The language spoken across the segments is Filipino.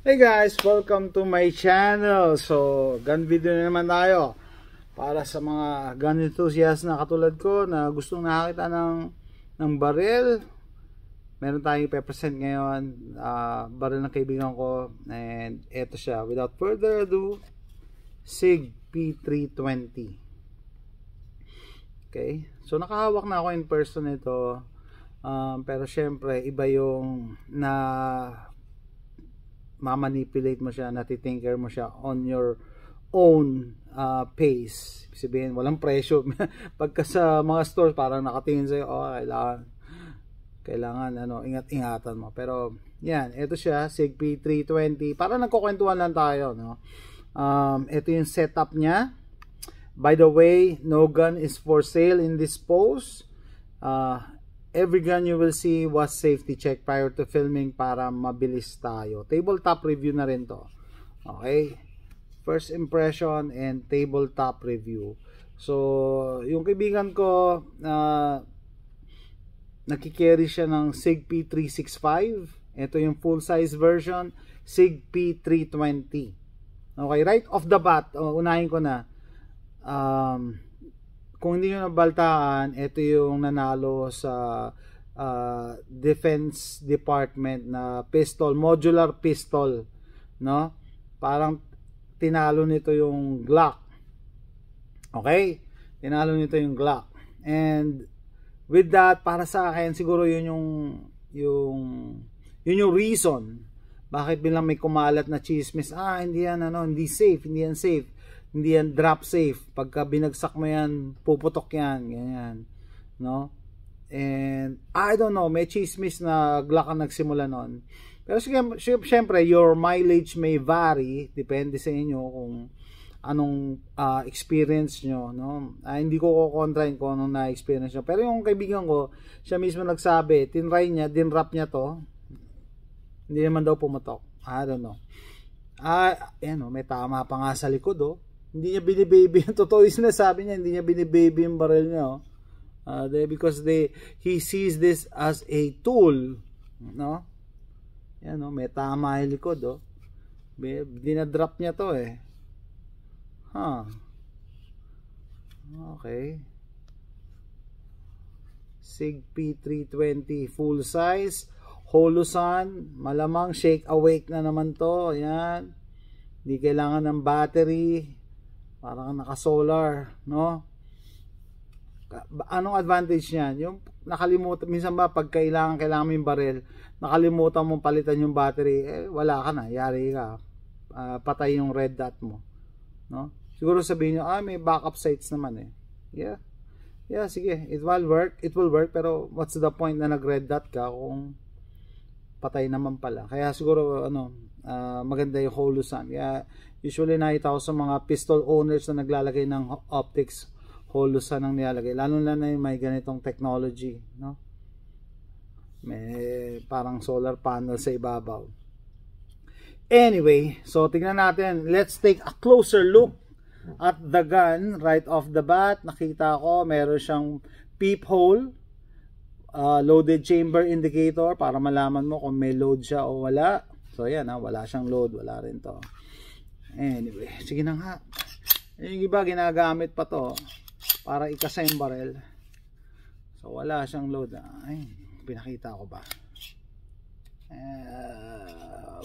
Hey guys, welcome to my channel. So, gun video na naman tayo para sa mga gun enthusiast na katulad ko na gustong nakakita ng baril. Meron tayong ipe-present ngayon, baril ng kaibigan ko, and eto siya. Without further ado, SIG P320. Okay, so nakahawak na ako in person ito, pero syempre iba yung na mamanipulate mo siya, natitinker mo siya on your own pace. Sabihin, walang presyo. Pagka sa mga stores, parang nakatingin sa'yo, kailangan ingat-ingatan mo. Pero, yan, ito siya, SIG P320. Parang nagkukwentuhan lang tayo, no? Ito yung setup niya. By the way, no gun is for sale in this post. Every gun you will see was safety check prior to filming para mabilis tayo. Tabletop review na rin to. Okay? First impression and tabletop review. So, yung kaibigan ko, nakikerry siya ng SIG P365. Ito yung full size version, SIG P320. Okay, right off the bat, unahin ko na. Kung hindi nyo nabaltaan, ito yung nanalo sa Defense Department na pistol, modular pistol, no? Parang tinalo nito yung Glock. Okay? Tinalo nito yung Glock. And with that, para sa akin, siguro yun yung reason bakit bilang may kumalat na chismis, hindi yan hindi safe, hindi yan safe. Hindi yan drop safe. Pagka binagsak mo yan, puputok yan. Ganyan. No? And, I don't know, may chismis na Glock ang nagsimula nun. Pero syempre, your mileage may vary. Depende sa inyo kung anong experience nyo. No? Hindi ko kukontrain kung anong na-experience nyo. Pero yung kaibigan ko, siya mismo nagsabi, tinry niya, dinrap niya to. Hindi naman daw pumutok. I don't know. May tama pa nga sa likod, Hindi niya binibaby, totoo yung sinasabi niya, hindi niya binibaby yung baril niya, because he sees this as a tool, no? Yan, may tama yung likod, dinadrop niya to, Okay. SIG P320 full size, Holosun, malamang shake awake na naman to, yan. Hindi kailangan ng battery, parang naka-solar, no? Anong advantage niyan? Yung nakalimutan, minsan ba pag kailangan mo yung baril, nakalimutan mo palitan yung battery, wala ka na, yari ka. Patay yung red dot mo, no? Siguro sabihin niyo, may backup sights naman Yeah. Yeah, sige, it will work, pero what's the point na nag-red dot ka kung patay naman pala? Kaya siguro maganda yung Holosun. Usually nakita ko sa mga pistol owners na naglalagay ng optics, Holosun ang nilalagay. Lalo na may ganitong technology, no? May parang solar panel sa ibabaw. Anyway, so tingnan natin. Let's take a closer look at the gun right off the bat. Nakita ko meron siyang peephole, loaded chamber indicator para malaman mo kung may load siya o wala. So yan, wala siyang load, wala rin to. Anyway, sige na nga. Yung iba ginagamit pa to para ikasa yung barrel. So wala siyang load. Pinakita ko ba?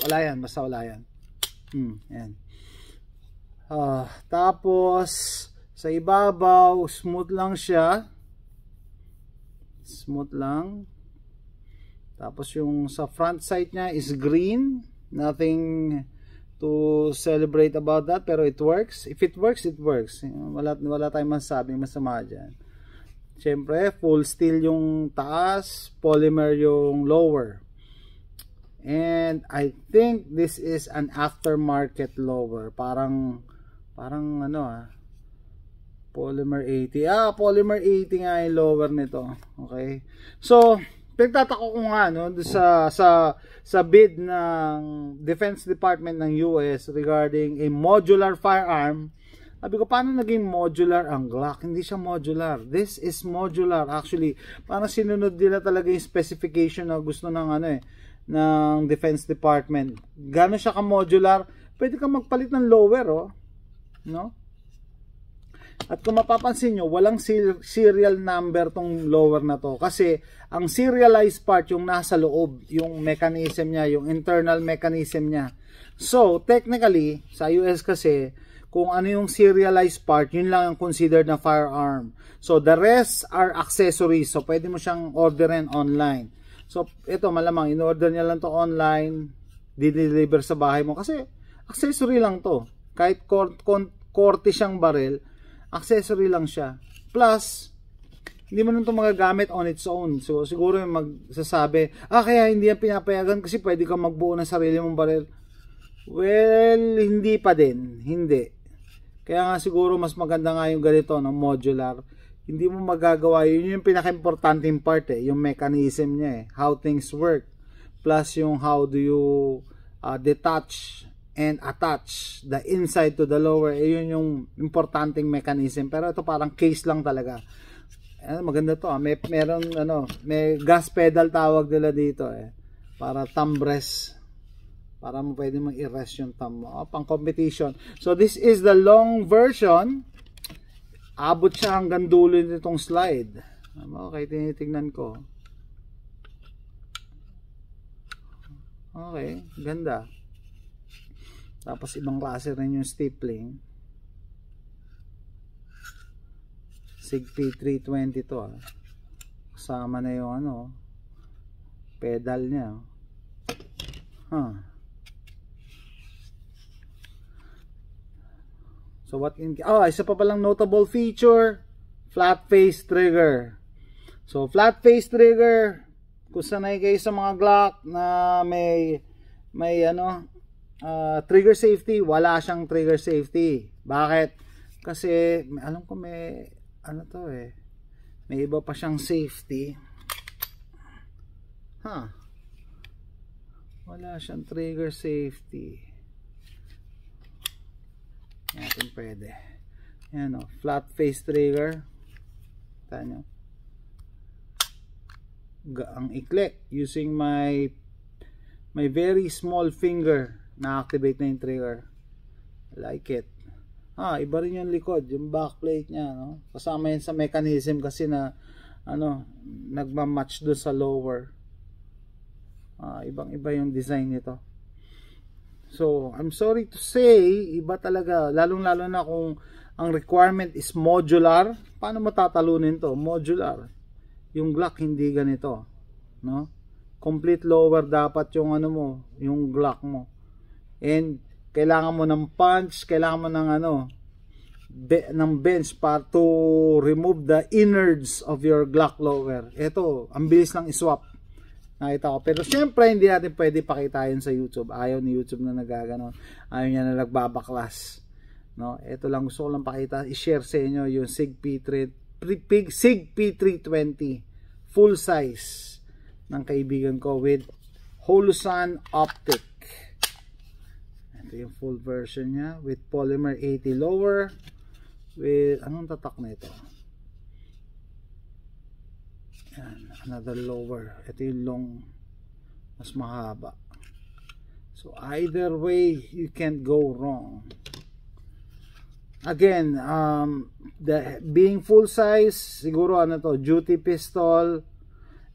Wala yan, basta wala yan. Yan. Tapos sa ibabaw, smooth lang siya. Smooth lang. Tapos yung sa front sight niya is green. Nothing to celebrate about that, pero it works. If it works, it works. Wala tayong masasabing masama dyan. Siyempre, full steel yung taas, polymer yung lower. And I think this is an aftermarket lower. Parang polymer 80. Polymer 80 nga yung lower nito. Okay. So, pagtatako ko nga sa bid ng Defense Department ng US regarding a modular firearm. Sabi ko, paano naging modular ang Glock? Hindi siya modular. This is modular. Actually, parang sinunod nila talaga yung specification na gusto ng ng Defense Department. Gano'n siya ka-modular, pwede kang magpalit ng lower, oh. No? At kung mapapansin nyo, walang serial number tong lower na to. Kasi ang serialized part yung nasa loob, yung mechanism niya, yung internal mechanism niya. So, technically, sa US kasi, kung ano yung serialized part, yun lang ang considered na firearm. So, the rest are accessories. So, pwede mo siyang orderin online. So, ito malamang, in-order niya lang to online, di-deliver sa bahay mo. Kasi, accessory lang to. Kahit korte siyang baril, accessory lang siya. Plus, hindi mo nung ito magagamit on its own. So, siguro yung magsasabi, kaya hindi yan pinapayagan kasi pwede kang magbuo ng sarili mong baril. Well, hindi pa din. Hindi. Kaya nga siguro mas maganda nga yung ganito, no, modular. Hindi mo magagawa, yun yung pinaka-importanting part yung mechanism niya how things work, plus yung how do you detach and attach the inside to the lower, yun yung importanting mechanism. Pero ito parang case lang talaga. Maganda to, may gas pedal tawag nila dito para thumb rest, para mo pwede mong i-rest yung thumb mo, pang competition. So this is the long version. Abot siya hanggang dulo nitong slide. Okay, tinitingnan ko. Okay, ganda. Tapos ibang klase rin yung stapling. SIG P320 to Kasama na yung pedal niya. So what isa pa palang notable feature, flat face trigger. So flat face trigger, kung sanay kayo sa mga Glock na may trigger safety, wala siyang trigger safety. Bakit? Kasi alam ko may may iba pa siyang safety. Wala siyang trigger safety. Natin pwede. Yan flat face trigger. Taan nyo. Ang ikli. Using my very small finger na-activate na yung trigger. I like it. Iba rin yung likod. Yung backplate niya. Kasama yan sa mechanism kasi na nagmamatch doon sa lower. Ibang iba yung design nito. So, I'm sorry to say, iba talaga, lalong-lalo na kung ang requirement is modular. Paano mo tatalunin to? Modular. Yung Glock hindi ganito, no? Complete lower dapat yung yung Glock mo. And kailangan mo ng punch, kailangan mo ng ng bench para to remove the innards of your Glock lower. Ito, ang bilis lang iswap. Nakita ko. Pero syempre, hindi natin pwede pakitain sa YouTube. Ayaw ni YouTube na nagaganon. Ayaw niya na nagbabaklas. No? Ito lang gusto ko lang pakita. I-share sa inyo yung SIG P320 full size ng kaibigan ko with Holosun optic. Ito yung full version niya with polymer 80 lower with anong tatak na ito? Yan, another lower. Ito yung long, mas mahaba. So either way, you can't go wrong. Again, being full size, siguro duty pistol,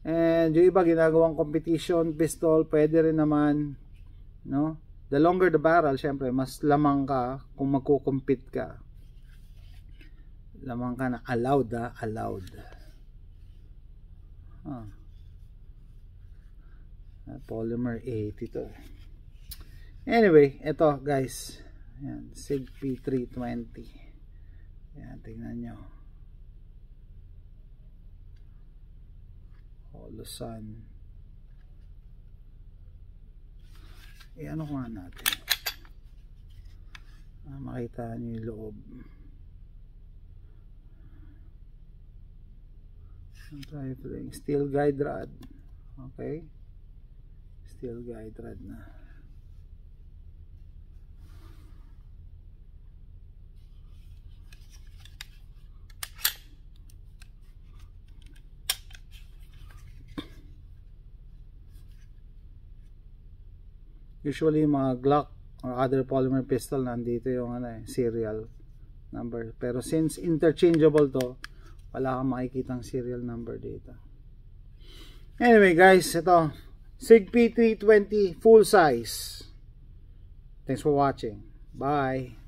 and yung iba ginagawang competition pistol, pwede rin naman, no? The longer the barrel, syempre mas lamang ka kung magko-compete ka. Lamang ka na allowed, allowed. Polymer 80 to. Anyway, ito guys. Ayan, SIG P320. Ayan, tingnan nyo. Holosun. Ano nga natin? Makita nyo yung loob. Rifling, steel guide rod. Okay, steel guide rod na. Usually mga Glock or other polymer pistol, nandito yung serial number. Pero since interchangeable to, wala kang makikitang serial number dito. Anyway guys, ito SIG P320 full size. Thanks for watching. Bye.